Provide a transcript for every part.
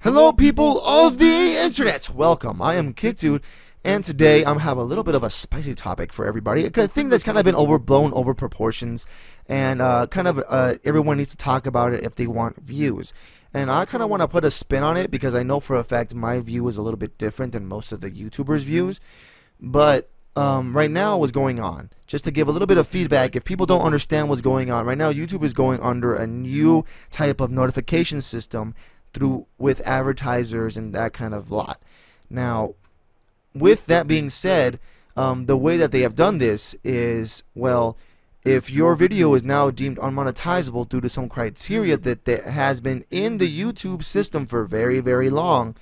Hello people of the internet! Welcome, I am KICdude, and today I'm have a little bit of a spicy topic for everybody. A thing that's kind of been overblown, over proportions, and everyone needs to talk about it if they want views. And I kind of want to put a spin on it because I know for a fact my view is a little bit different than most of the YouTubers' views. But right now what's going on, just to give a little bit of feedback, if people don't understand what's going on, right now YouTube is going under a new type of notification system with advertisers and that kind of lot. Now, with that being said, the way that they have done this is, well, if your video is now deemed unmonetizable due to some criteria that has been in the YouTube system for very, very long,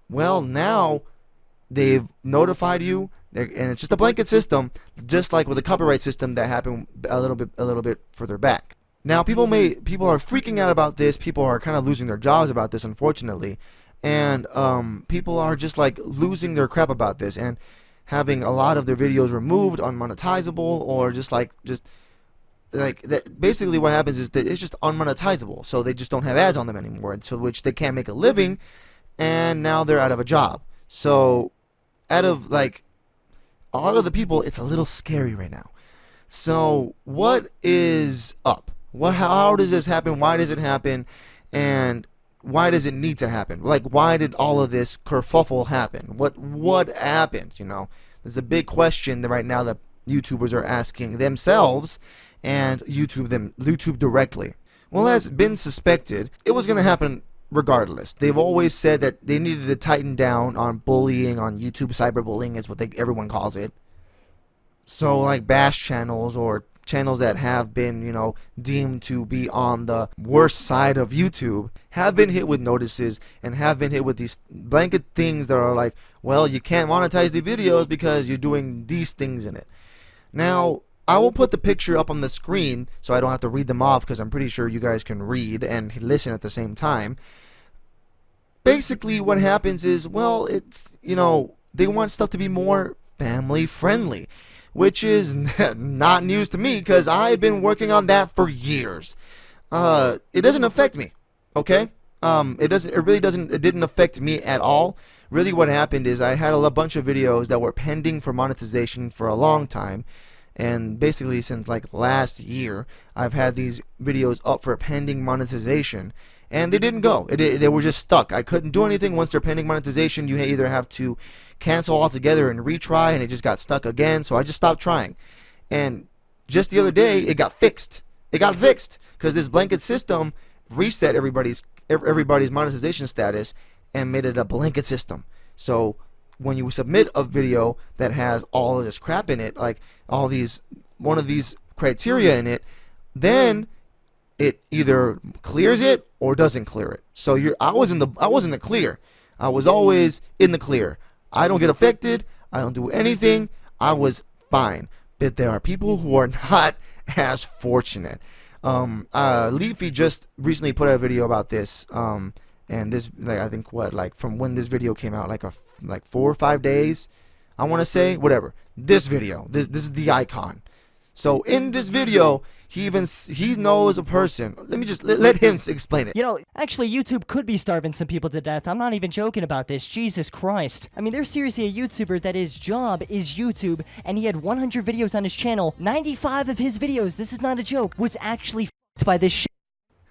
well, now they've notified you, and it's just a blanket system, just like with the copyright system that happened a little bit further back. Now, people are freaking out about this. People are kind of losing their jobs about this, unfortunately, and people are just like losing their crap about this and having a lot of their videos removed, unmonetizable, or just like that. Basically, what happens is that it's just unmonetizable, so they just don't have ads on them anymore, and so which they can't make a living, and now they're out of a job. So, out of like a lot of the people, it's a little scary right now. So, what is up? How does this happen? Why does it happen? And why does it need to happen? Like, why did all of this kerfuffle happen? What happened? You know, there's a big question that right now that YouTubers are asking themselves and YouTube directly. Well, as been suspected, it was going to happen regardless. They've always said that they needed to tighten down on bullying on YouTube. Cyberbullying is what everyone calls it. So, like bash channels or channels that have been, you know, deemed to be on the worst side of YouTube have been hit with notices and have been hit with these blanket things that are like, well, you can't monetize the videos because you're doing these things in it. Now, I will put the picture up on the screen so I don't have to read them off because I'm pretty sure you guys can read and listen at the same time. Basically, what happens is, well, it's, you know, they want stuff to be more family friendly, which is not news to me because I've been working on that for years. It doesn't affect me, okay? It didn't affect me at all. Really what happened is I had a bunch of videos that were pending for monetization for a long time. And basically since like last year, I've had these videos up for pending monetization. And they didn't go. They were just stuck. I couldn't do anything once they're pending monetization. You either have to cancel altogether and retry, and it just got stuck again. So I just stopped trying. And just the other day, it got fixed. It got fixed because this blanket system reset everybody's monetization status and made it a blanket system. So when you submit a video that has all of this crap in it, like one of these criteria in it, then it either clears it or doesn't clear it. So I was in the clear. I was always in the clear. I don't get affected. I don't do anything. I was fine. But there are people who are not as fortunate. Leafy just recently put out a video about this. And this, like, I think from when this video came out, like 4 or 5 days, I want to say, whatever. This video, this is the icon. So in this video, he knows a person. Let me just let him explain it. You know, actually, YouTube could be starving some people to death. I'm not even joking about this. Jesus Christ. I mean, there's seriously a YouTuber that his job is YouTube, and he had 100 videos on his channel. 95 of his videos, this is not a joke, was actually f***ed by this shit.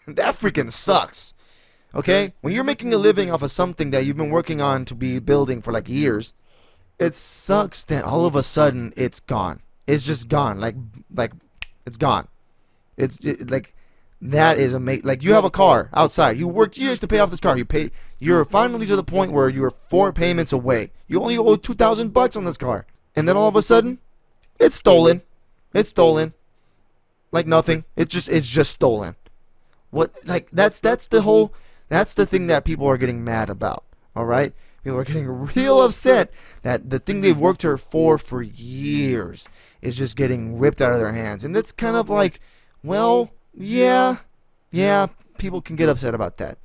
That freaking sucks. Okay? When you're making a living off of something that you've been working on to be building for like years, it sucks that all of a sudden it's gone. It's just gone. Like it's gone. Like that is amazing. Like you have a car outside. You worked years to pay off this car. You're finally to the point where you're 4 payments away. You only owe $2,000 on this car, and then all of a sudden, it's stolen. It's stolen. Like nothing. It's just stolen. What? Like that's the thing that people are getting mad about. All right. People are getting real upset that the thing they've worked for years is just getting ripped out of their hands. And that's kind of like, well, yeah, people can get upset about that.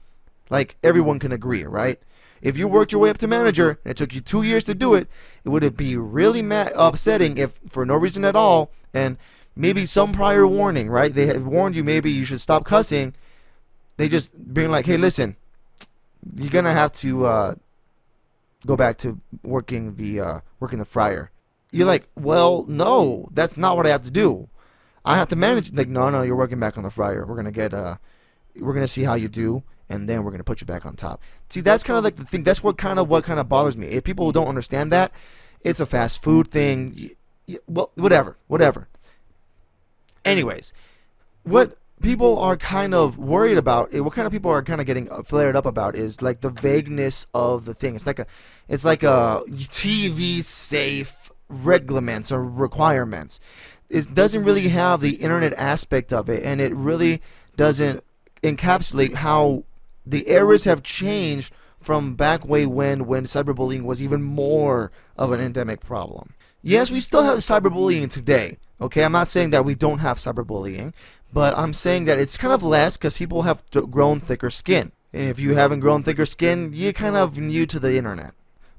Like, everyone can agree, right? If you worked your way up to manager, and it took you 2 years to do it, it would be really upsetting if, for no reason at all, and maybe some prior warning, right? They had warned you maybe you should stop cussing. They just being like, hey, listen, you're gonna have to go back to working the fryer. You're like, well, no, that's not what I have to do. I have to manage. Like, no, you're working back on the fryer. We're gonna see how you do, and then we're gonna put you back on top. See, that's kind of like the thing. That's what kind of bothers me. If people don't understand that, it's a fast food thing. Well, whatever. Anyways, what people are kind of worried about, what kind of people are kind of getting flared up about, is like the vagueness of the thing. It's like a TV safe regulations or requirements. It doesn't really have the internet aspect of it, and it really doesn't encapsulate how the eras have changed from back way when cyberbullying was even more of an endemic problem. Yes, we still have cyberbullying today. Okay, I'm not saying that we don't have cyberbullying, but I'm saying that it's kind of less because people have grown thicker skin. And if you haven't grown thicker skin, you're kind of new to the internet.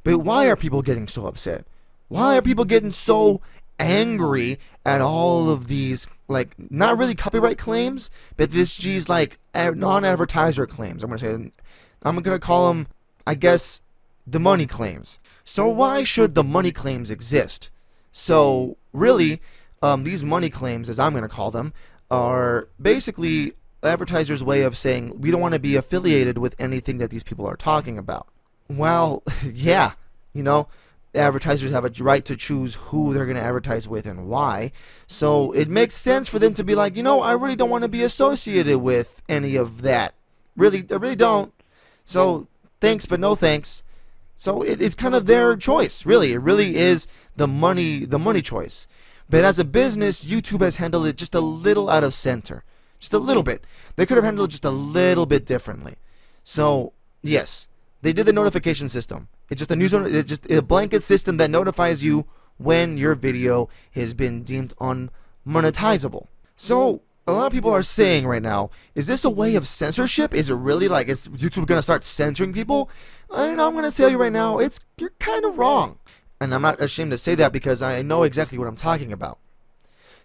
But why are people getting so upset? Why are people getting so angry at all of these, like, not really copyright claims, but these like non-advertiser claims? I'm gonna call them, I guess, the money claims. So why should the money claims exist? So really, these money claims, as I'm gonna call them, are basically advertisers' way of saying we don't want to be affiliated with anything that these people are talking about. Well, yeah, advertisers have a right to choose who they're going to advertise with and why. So it makes sense for them to be like, I really don't want to be associated with any of that. Really, I really don't. So thanks, but no thanks. So it's kind of their choice, really. It really is the money choice. But as a business, YouTube has handled it just a little out of center. Just a little bit. They could have handled it just a little bit differently. So, yes, they did the notification system. It's just a blanket system that notifies you when your video has been deemed unmonetizable. So, a lot of people are saying right now, is this a way of censorship? Is it really like, is YouTube going to start censoring people? And I'm going to tell you right now, you're kind of wrong. And I'm not ashamed to say that because I know exactly what I'm talking about.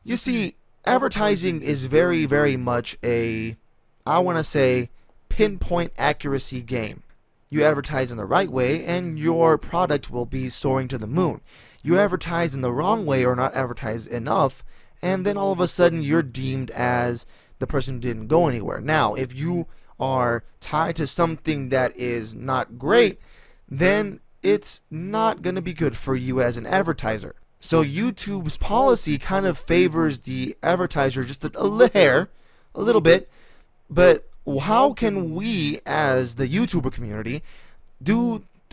You see, advertising is very, very much I want to say, pinpoint accuracy game. You advertise in the right way, and your product will be soaring to the moon. You advertise in the wrong way or not advertise enough, and then all of a sudden you're deemed as the person who didn't go anywhere. Now, if you are tied to something that is not great, then it's not going to be good for you as an advertiser. So YouTube's policy kind of favors the advertiser just a little bit, but how can we as the YouTuber community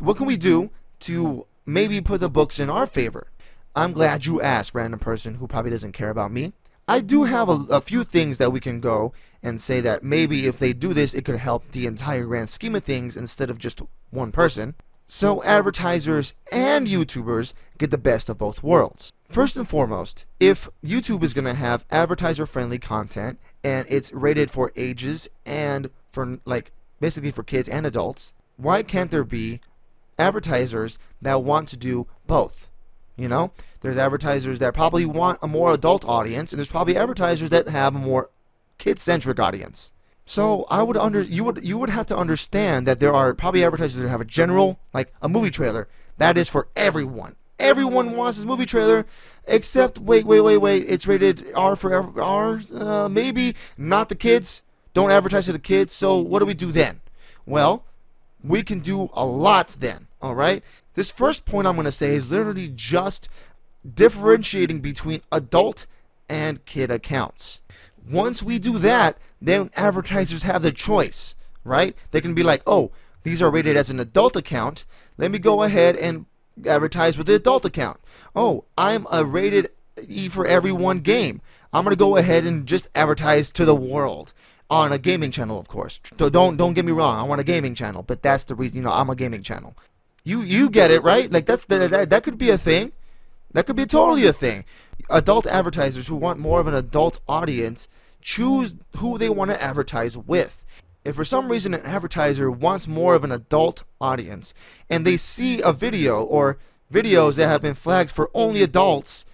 what can we do to maybe put the books in our favor? I'm glad you asked, random person who probably doesn't care about me. I do have a few things that we can go and say that maybe if they do this, it could help the entire grand scheme of things instead of just one person. So advertisers and YouTubers get the best of both worlds. First and foremost, if YouTube is going to have advertiser-friendly content and it's rated for ages and for basically for kids and adults, why can't there be advertisers that want to do both? There's advertisers that probably want a more adult audience, and there's probably advertisers that have a more kid-centric audience. So you would have to understand that there are probably advertisers that have a general, like a movie trailer, that is for everyone. Everyone wants this movie trailer, except wait, it's rated R for R. Maybe not the kids. Don't advertise to the kids. So what do we do then? Well, we can do a lot then. All right. This first point I'm going to say is literally just differentiating between adult and kid accounts. Once we do that, then advertisers have the choice, right? They can be like, oh, these are rated as an adult account. Let me go ahead and advertise with the adult account. Oh, I'm a rated E for everyone game. I'm going to go ahead and just advertise to the world on a gaming channel, of course. So don't get me wrong. I want a gaming channel, but that's the reason, I'm a gaming channel. You get it, right? Like that could be a thing. That could be totally a thing. Adult advertisers who want more of an adult audience choose who they want to advertise with. If for some reason an advertiser wants more of an adult audience and they see a video or videos that have been flagged for only adults,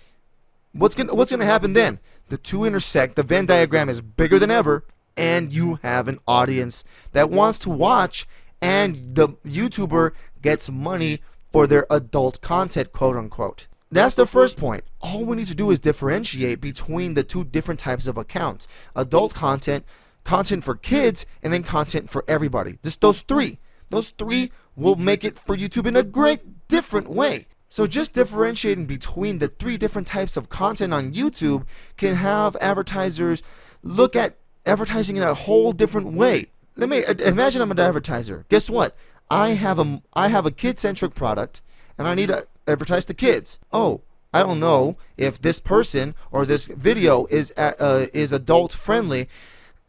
what's gonna happen then? The two intersect, the Venn diagram is bigger than ever, and you have an audience that wants to watch and the YouTuber gets money for their adult content, quote unquote. That's the first point. All we need to do is differentiate between the two different types of accounts: adult content, content for kids, and then content for everybody. Just those three. Those three will make it for YouTube in a great different way. So just differentiating between the three different types of content on YouTube can have advertisers look at advertising in a whole different way. Let me imagine I'm an advertiser. Guess what? I have a kid-centric product, and I need to advertise to kids. Oh, I don't know if this person or this video is adult friendly.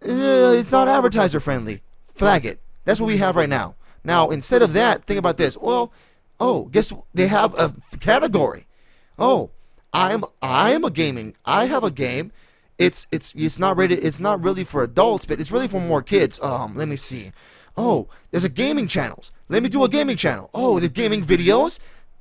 It's not advertiser friendly. Flag it. That's what we have right now. Now, instead of that, think about this. Well, guess they have a category. Oh, I have a game. It's not rated. It's not really for adults, but it's really for more kids. Let me see. Oh, there's a gaming channels. Let me do a gaming channel. Oh, the gaming videos.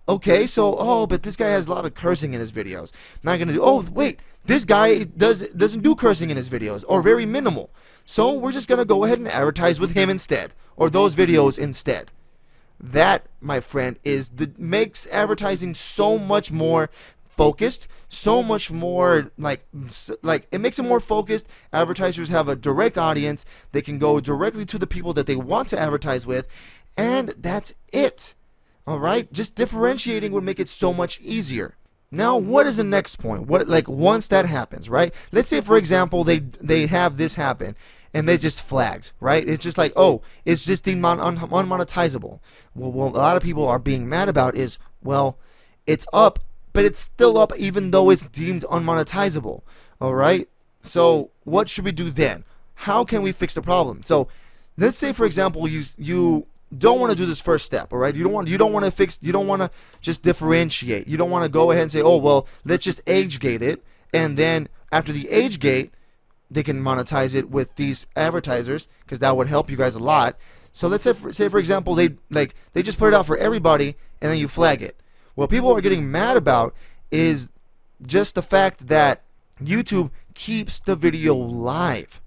Okay, so but this guy has a lot of cursing in his videos. Not gonna do. Oh, wait, this guy doesn't do cursing in his videos, or very minimal. So we're just gonna go ahead and advertise with him instead, or those videos instead. That, my friend, makes advertising so much more focused, so much more like it makes it more focused. Advertisers have a direct audience. They can go directly to the people that they want to advertise with, and that's it. All right, just differentiating would make it so much easier. Now, what is the next point? Once that happens, right? Let's say, for example, they have this happen, and they just flagged, right? It's just like, oh, it's just deemed unmonetizable. Well, what a lot of people are being mad about is, well, it's up, but it's still up even though it's deemed unmonetizable. All right. So what should we do then? How can we fix the problem? So let's say, for example, you don't want to do this first step, all right? You don't want to just differentiate. You don't want to go ahead and say, oh, well, let's just age gate it, and then after the age gate, they can monetize it with these advertisers, because that would help you guys a lot. So let's say for example, they just put it out for everybody, and then you flag it. What people are getting mad about is just the fact that YouTube keeps the video live.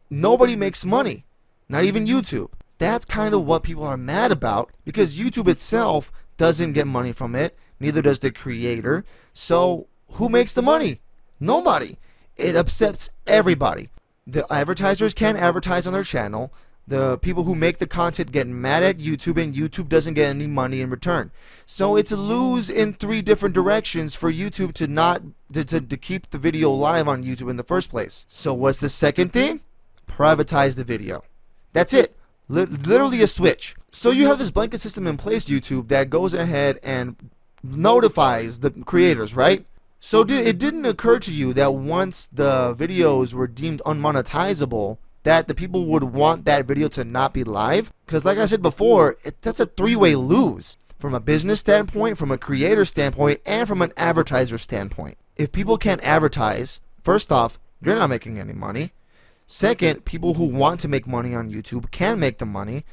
Nobody makes money, not even YouTube. That's kind of what people are mad about, because YouTube itself doesn't get money from it, neither does the creator. So who makes the money? Nobody. It upsets everybody. The advertisers can't advertise on their channel. The people who make the content get mad at YouTube, and YouTube doesn't get any money in return. So it's a lose in three different directions for YouTube to keep the video live on YouTube in the first place. So what's the second thing? Privatize the video. That's it. Literally a switch. So you have this blanket system in place, YouTube, that goes ahead and notifies the creators, right? So it didn't occur to you that once the videos were deemed unmonetizable, that the people would want that video to not be live? Because like I said before, that's a three-way lose. From a business standpoint, from a creator standpoint, and from an advertiser standpoint. If people can't advertise, first off, you're not making any money. Second, people who want to make money on YouTube can make the money.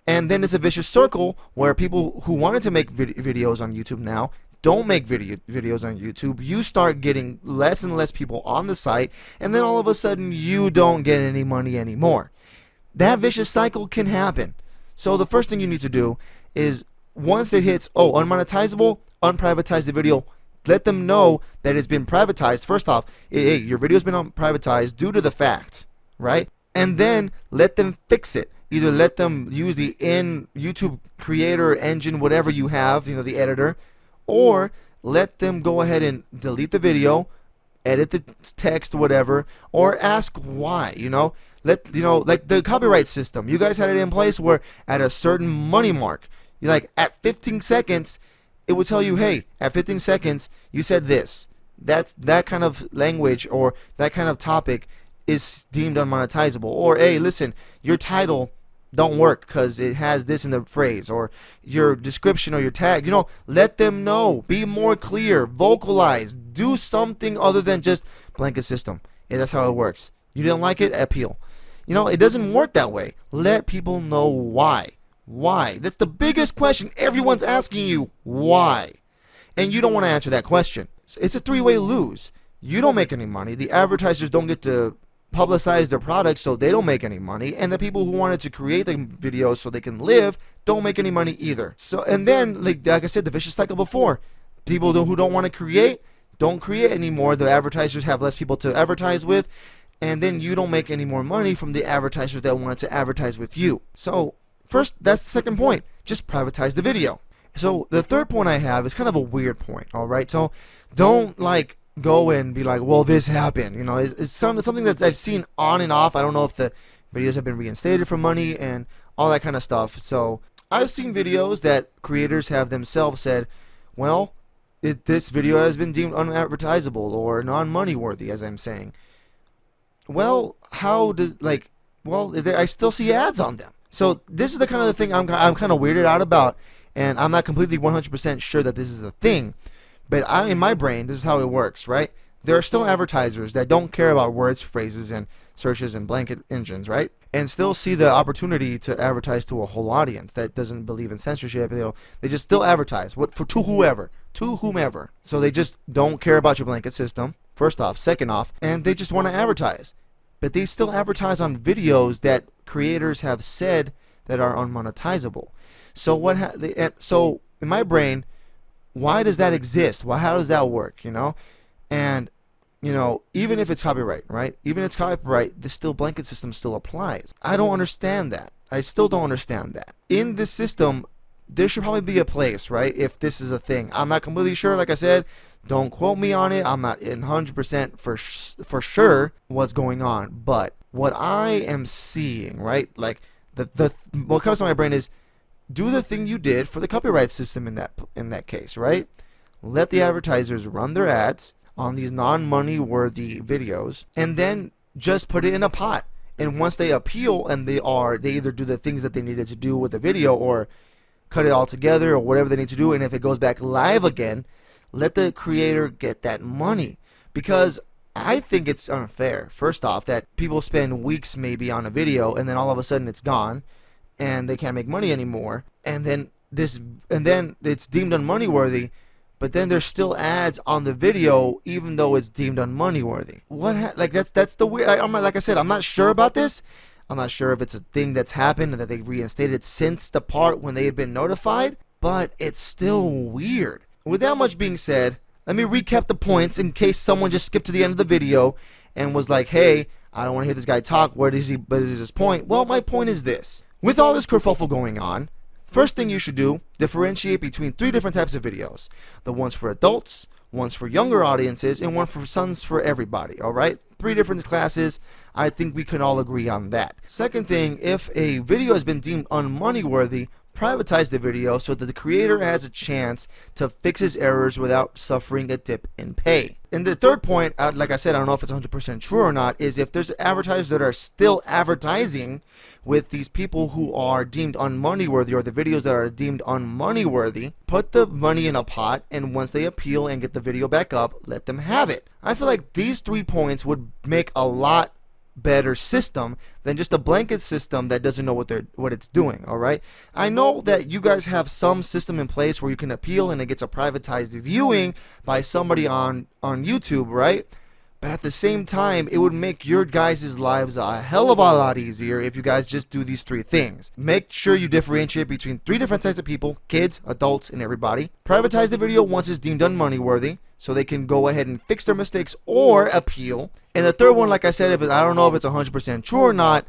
And then it's a vicious circle where people who wanted to make videos on YouTube now don't make videos on YouTube. You start getting less and less people on the site, and then all of a sudden you don't get any money anymore. That vicious cycle can happen. So the first thing you need to do is, once it hits, oh, unmonetizable, unprivatize the video. Let them know that it's been privatized. First off, hey, your video's been privatized due to the fact, right? And then let them fix it. Either let them use the YouTube creator engine, whatever you have, the editor, or let them go ahead and delete the video, edit the text, whatever, or ask why. Like the copyright system. You guys had it in place where at a certain money mark, like at 15 seconds, it would tell you, hey, at 15 seconds, you said this. That kind of language or that kind of topic is deemed unmonetizable. Or, hey, listen, your title don't work because it has this in the phrase, or your description or your tag. Let them know. Be more clear. Vocalize. Do something other than just blanket system. Yeah, that's how it works. You didn't like it? Appeal. It doesn't work that way. Let people know why. Why? That's the biggest question. Everyone's asking you why. And you don't want to answer that question. So it's a three-way lose. You don't make any money. The advertisers don't get to publicize their products so they don't make any money, and the people who wanted to create the videos so they can live don't make any money either. So, and then like I said, the vicious cycle before, people who don't want to create don't create anymore. The advertisers have less people to advertise with, and then you don't make any more money from the advertisers that wanted to advertise with you. So first, that's the second point, just privatize the video. So the third point I have is kind of a weird point, all right? So don't like go and be like, well, this happened. You know, it's something that I've seen on and off. I don't know if the videos have been reinstated for money and all that kind of stuff. So I've seen videos that creators have themselves said, well, this video has been deemed unadvertisable or non-money worthy, as I'm saying. Well, how does, like, well, I still see ads on them. So this is the kind of thing I'm kind of weirded out about, and I'm not completely 100% sure that this is a thing. But in my brain, this is how it works, right? There are still advertisers that don't care about words, phrases, and searches and blanket engines, right? And still see the opportunity to advertise to a whole audience that doesn't believe in censorship. They just still advertise to whomever. So they just don't care about your blanket system, first off. Second off, and they just want to advertise. But they still advertise on videos that creators have said that are unmonetizable. So so in my brain, why does that exist? How does that work? You know, and you know, even if it's copyright, right? Even if it's copyright, the still blanket system still applies. I don't understand that. I still don't understand that. In this system, there should probably be a place, right? If this is a thing, I'm not completely sure. Like I said, don't quote me on it. I'm not 100% for sure what's going on. But what I am seeing, right? Like what comes to my brain is, do the thing you did for the copyright system in that case, right? Let the advertisers run their ads on these non-money worthy videos, and then just put it in a pot. And once they appeal and they either do the things that they needed to do with the video or cut it all together or whatever they need to do, and if it goes back live again, let the creator get that money. Because I think it's unfair, first off, that people spend weeks maybe on a video and then all of a sudden it's gone and they can't make money anymore, and then it's deemed unmoney worthy, but then there's still ads on the video even though it's deemed unmoney worthy. Like that's the weird. Like I said, I'm not sure about this. I'm not sure if it's a thing that's happened and that they reinstated since the part when they had been notified, but it's still weird. With that much being said, let me recap the points in case someone just skipped to the end of the video and was like, hey, I don't want to hear this guy talk. What is his point? Well, my point is this. With all this kerfuffle going on, first thing you should do, differentiate between 3 different types of videos. The ones for adults, ones for younger audiences, and one for sons for everybody, alright? 3 different classes. I think we can all agree on that. Second thing, if a video has been deemed unmoney worthy, privatize the video so that the creator has a chance to fix his errors without suffering a dip in pay. And the third point, like I said, I don't know if it's 100% true or not, is if there's advertisers that are still advertising with these people who are deemed unmoney worthy, or the videos that are deemed unmoney worthy, put the money in a pot, and once they appeal and get the video back up, let them have it. I feel like these 3 points would make a lot better system than just a blanket system that doesn't know what it's doing. All right, I know that you guys have some system in place where you can appeal and it gets a privatized viewing by somebody on YouTube, right? But at the same time, it would make your guys' lives a hell of a lot easier if you guys just do these 3 things. Make sure you differentiate between 3 different types of people: kids, adults, and everybody. Privatize the video once it's deemed unmoney worthy, so they can go ahead and fix their mistakes or appeal. And the third one, like I said, I don't know if it's 100% true or not,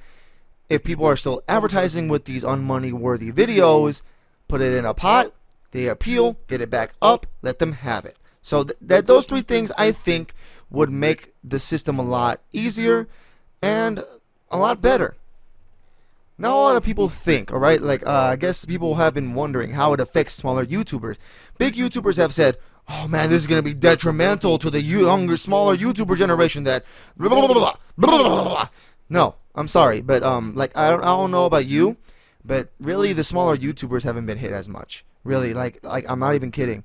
if people are still advertising with these unmoney worthy videos, put it in a pot, they appeal, get it back up, let them have it. So those 3 things, I think, would make the system a lot easier and a lot better. Now, a lot of people think, all right, like I guess people have been wondering how it affects smaller YouTubers. Big YouTubers have said, oh man, this is going to be detrimental to the younger, smaller YouTuber generation that blah, blah, blah, blah, blah, blah, blah. No, I'm sorry, but like I don't know about you, but really the smaller YouTubers haven't been hit as much. Really, like I'm not even kidding.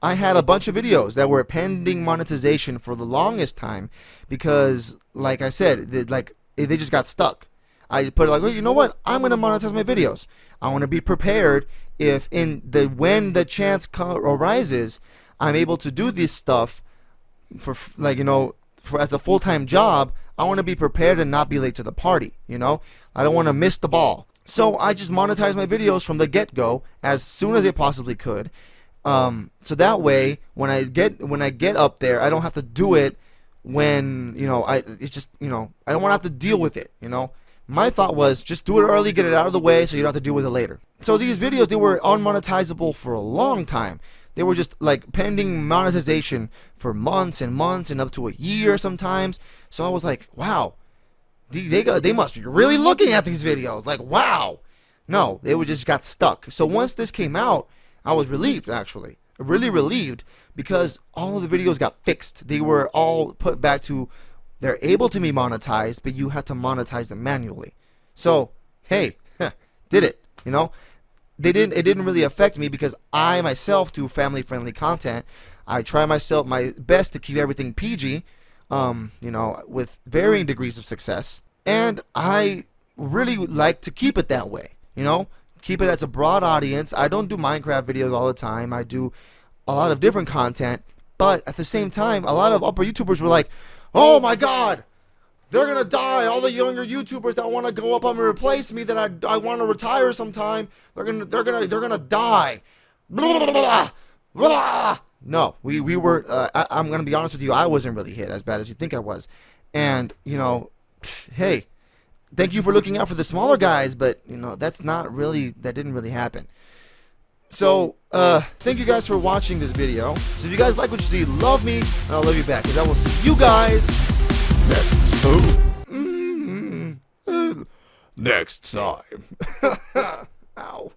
I had a bunch of videos that were pending monetization for the longest time because, like I said, they just got stuck. I put it like, well, you know what? I'm gonna monetize my videos. I want to be prepared if when the chance arises, I'm able to do this stuff for as a full-time job. I want to be prepared and not be late to the party, you know? I don't want to miss the ball. So I just monetized my videos from the get-go as soon as I possibly could. So that way, when I get up there, I don't have to do it when, you know, it's just, you know, I don't want to have to deal with it, you know? My thought was just do it early, get it out of the way so you don't have to deal with it later. So these videos, they were unmonetizable for a long time. They were just like pending monetization for months and months and up to a year sometimes. So I was like, wow, they must be really looking at these videos. Like, wow. No, they just got stuck. So once this came out, I was relieved, actually. Really relieved, because all of the videos got fixed. They were all put back to, they're able to be monetized, but you have to monetize them manually. So, hey, did it, you know? It didn't really affect me because I myself do family-friendly content. I try my best to keep everything PG, you know, with varying degrees of success. And I really like to keep it that way, you know? Keep it as a broad audience. I don't do Minecraft videos all the time. I do a lot of different content. But at the same time, a lot of upper YouTubers were like, oh my God, they're gonna die. All the younger YouTubers that want to go up and replace me, that I want to retire sometime, they're gonna die. Blah, blah, blah, blah. No, we were. I'm gonna be honest with you. I wasn't really hit as bad as you think I was, and you know, hey, thank you for looking out for the smaller guys, but you know that didn't really happen. So, thank you guys for watching this video. So if you guys like what you see, love me, and I'll love you back. Because I will see you guys next time. Next time. Ow.